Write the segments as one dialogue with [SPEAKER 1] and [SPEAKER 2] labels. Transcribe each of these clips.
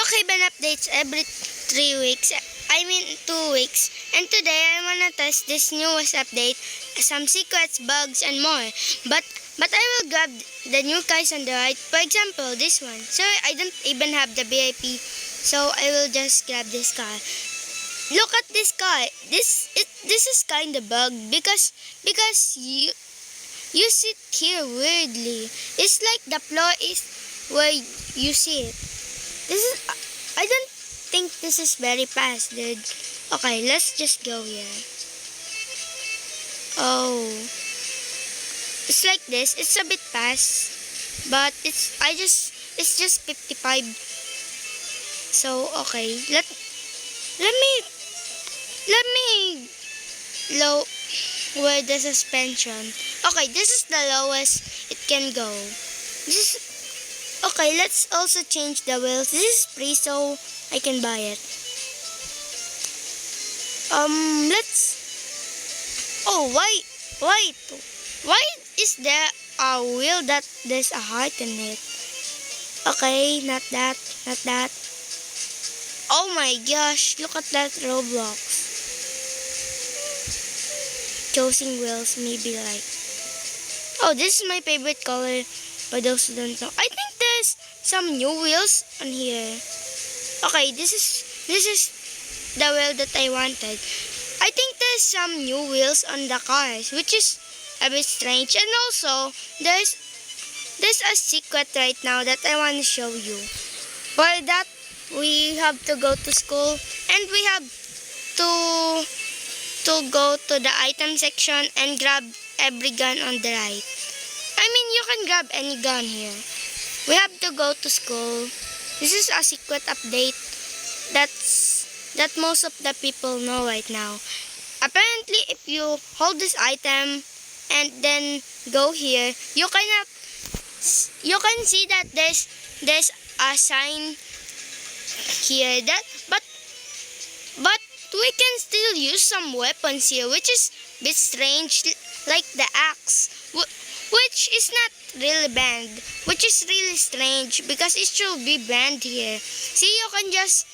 [SPEAKER 1] Pokemon updates every 3 weeks. I mean 2 weeks. And today I wanna test this newest update, some secrets, bugs, and more. But I will grab the new guys on the right. For example, this one. So I don't even have the VIP, so I will just grab this car. Look at this car. This is kind of bug because you sit here weirdly. It's like the floor is where you sit. This is I don't think this is very fast, dude. Okay, let's just go here. Oh, it's like this. It's a bit fast, but it's just 55. So okay, let me lower the suspension. Okay, this is the lowest it can go. This is okay. Let's also change the wheels. This is free, so I can buy it. Let's. Oh, why is there a wheel that there's a heart in it? Okay, not that. Oh my gosh, look at that Roblox. Choosing wheels maybe like. Oh, this is my favorite color for those who don't know. I think there's some new wheels on here. Okay, this is the wheel that I wanted. I think there's some new wheels on the cars, which is a bit strange. And also, there's a secret right now that I want to show you. For that, we have to go to school and we have to go to the item section and grab every gun on the right. I mean, you can grab any gun here. We have to go to school. This is a secret update that most of the people know right now. Apparently, if you hold this item and then go here, you can see that there's a sign here but we can still use some weapons here, which is a bit strange, like the axe, which is not really banned, which is really strange because it should be banned here. See, you can just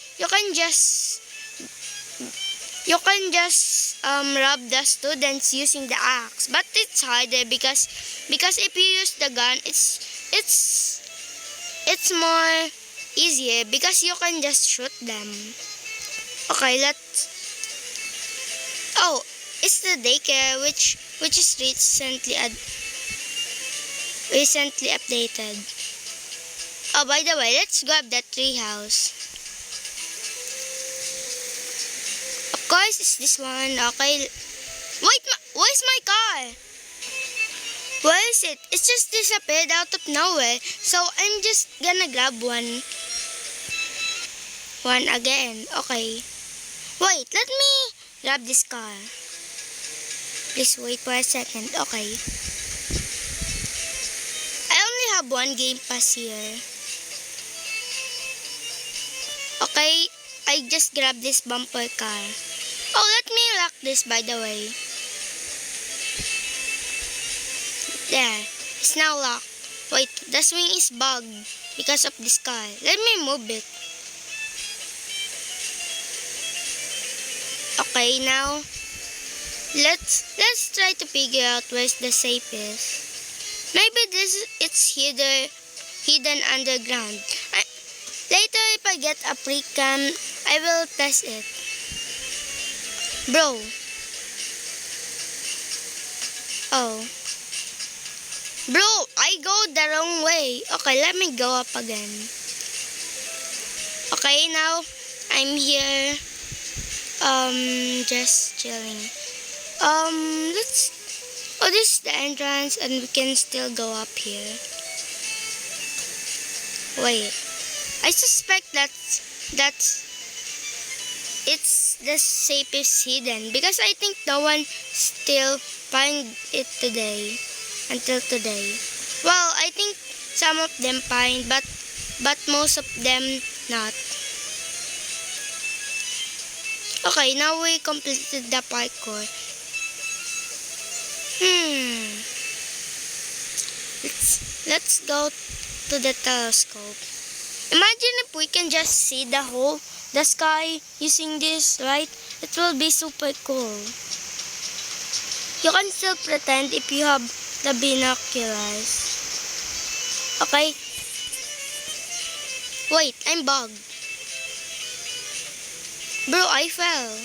[SPEAKER 1] rob the students using the axe, but it's harder because if you use the gun, it's more easier because you can just shoot them. Okay, it's the daycare which is recently updated. Oh, by the way, let's grab that tree house. Of course, it's this one. Okay. Wait, where's my car? Where is it? It's just disappeared out of nowhere. So I'm just gonna grab one again. Okay. Wait, let me grab this car. Please wait for a second. Okay. I only have one game pass here. Okay, I just grabbed this bumper car. Oh, let me lock this, by the way. There, it's now locked. Wait, the swing is bugged because of this car. Let me move it. Okay, now let's try to figure out where's the safest. Maybe it's hidden underground. Later, if I get a free cam, I will test it. Bro. Oh. Bro, I go the wrong way. Okay, let me go up again. Okay, now I'm here. Just chilling. This is the entrance and we can still go up here. Wait. I suspect that it's the safest hidden because I think no one still find it until today. Well, I think some of them find, but most of them not. Okay, now we completed the parkour. Let's go to the telescope. Imagine if we can just see the sky using this, right? It will be super cool. You can still pretend if you have the binoculars. Okay? Wait, I'm bugged. Bro, I fell.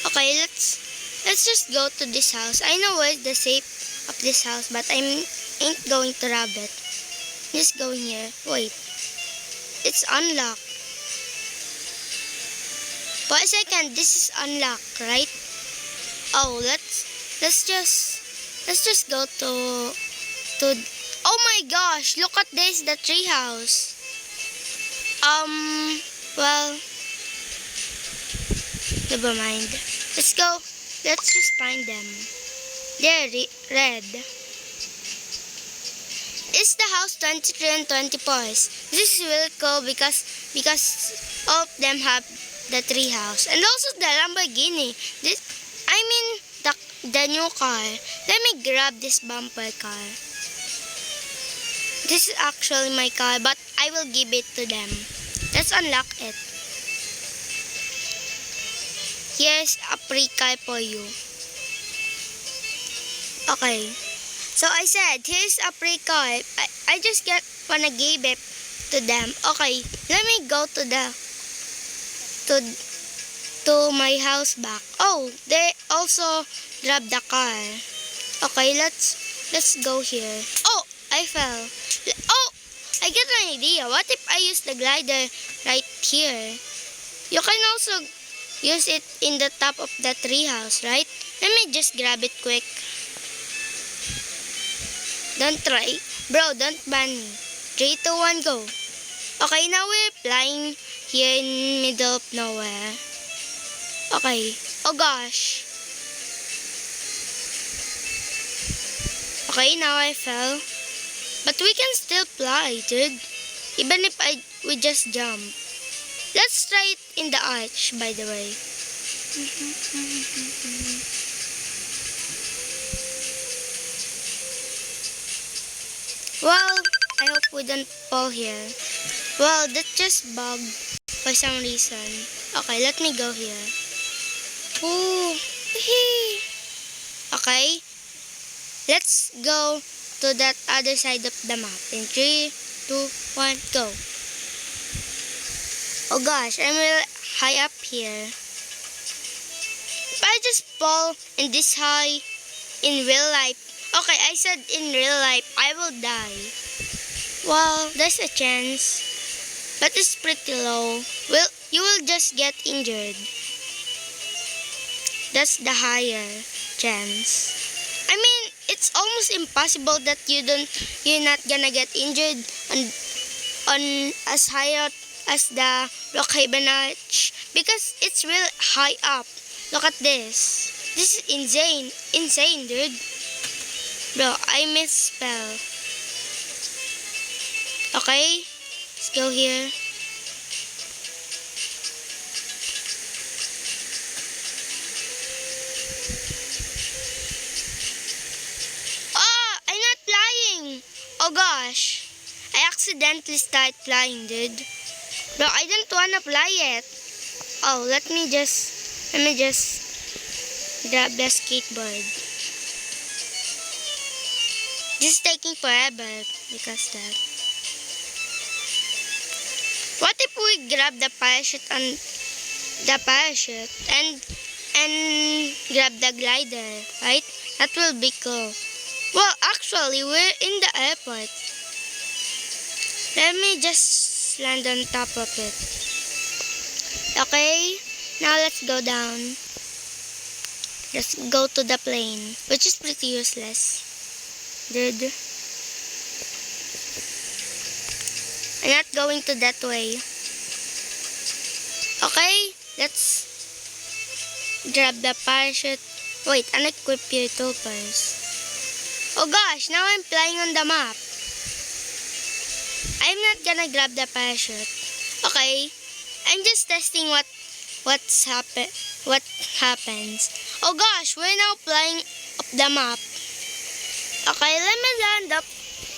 [SPEAKER 1] Okay, let's just go to this house. I know where's the safe of this house, but I ain't going to rob it. Just go in here. Wait. It's unlocked. For a second, this is unlocked, right? Oh, let's just go to oh my gosh, look at this, the tree house. Well, never mind. Let's go. Let's just find them. They're red. It's the house 23 and 24. This is really cool because all of them have the tree house and also the Lamborghini. The new car. Let me grab this bumper car. This is actually my car, but I will give it to them. Let's unlock it. Here's a free car for you. Okay. So I said, here's a free car. I just wanna give it to them. Okay, let me go to my house back. Oh, they also grabbed the car. Okay, let's go here. Oh, I fell. Oh, I get an idea. What if I use the glider right here? You can also use it in the top of the tree house, right? Let me just grab it quick. Don't try. Bro, don't ban me. 3, 2, 1, go. Okay, now we're flying here in middle of nowhere. Okay. Oh gosh. Okay, now I fell. But we can still fly, dude. Even if we just jump. Let's try it in the arch, by the way. Well, I hope we don't fall here. Well, that's just bugged for some reason. Okay, let me go here. Ooh, okay, let's go to that other side of the map. In 3, 2, 1, go. Oh gosh, I'm really high up here. If I just fall in this high in real life, okay, I said in real life, I will die. Well, there's a chance, but it's pretty low. Well, you will just get injured. That's the higher chance. I mean, it's almost impossible that you're not gonna get injured on as high up as the Brookhaven Arch because it's real high up. Look at this. This is insane, dude. Bro, I misspell. Okay, let's go here. Oh, I'm not flying. Oh gosh, I accidentally started flying, dude. Bro, I didn't wanna fly yet. Oh, let me just grab the skateboard. This is taking forever because that. What if we grab the parachute and grab the glider, right? That will be cool. Well, actually, we're in the airport. Let me just land on top of it. Okay, now let's go down. Let's go to the plane, which is pretty useless. Dude. I'm not going to that way. Okay, let's grab the parachute. Wait, unequip your tool first. Oh gosh, now I'm flying on the map. I'm not gonna grab the parachute. Okay, I'm just testing what happens. Oh gosh, we're now flying up the map. Okay, let me land up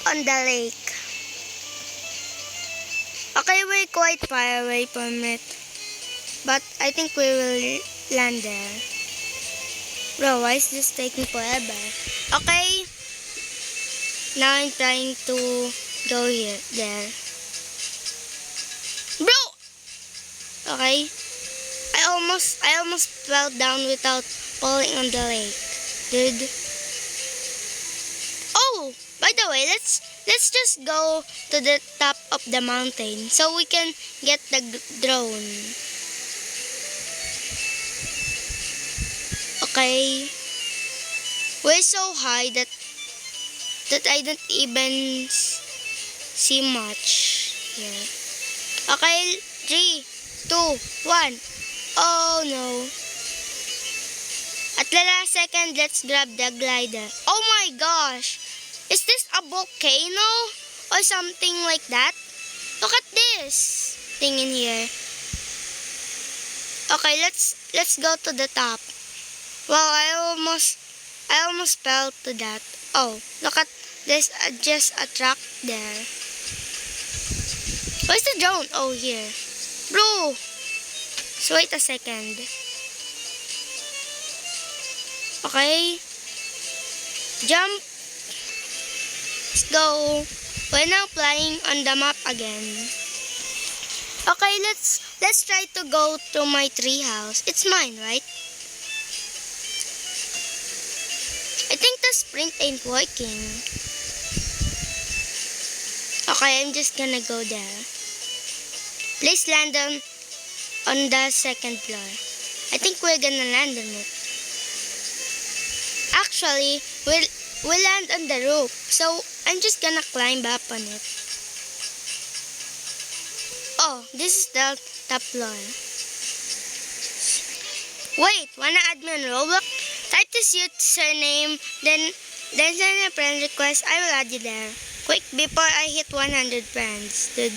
[SPEAKER 1] on the lake. Okay, we're quite far away from it. But I think we will land there. Bro, why is this taking forever? Okay. Now I'm trying to go there. Bro! Okay. I almost fell down without falling on the lake. Dude. Oh, by the way, let's just go to the top of the mountain so we can get the drone. Okay. We're so high that I don't even see much here. Okay, 3, 2, 1. Oh no. At the last second, let's grab the glider. Oh my gosh. Is this a volcano or something like that? Look at this thing in here. Okay, let's go to the top. Wow, I almost fell to that. Oh, look at this, just a track there. Where's the drone? Oh, here. Bro, so wait a second. Okay. Jump. Let's go. We're now flying on the map again. Okay, let's try to go to my tree house. It's mine, right? I think the sprint ain't working. Okay, I'm just gonna go there. Please land on the second floor. I think we're gonna land on it. Actually, we'll land on the roof. So, I'm just gonna climb up on it. Oh, this is the top floor. Wait, wanna add me on Roblox? Type this username, then send a friend request. I will add you there. Quick, before I hit 100 friends, dude.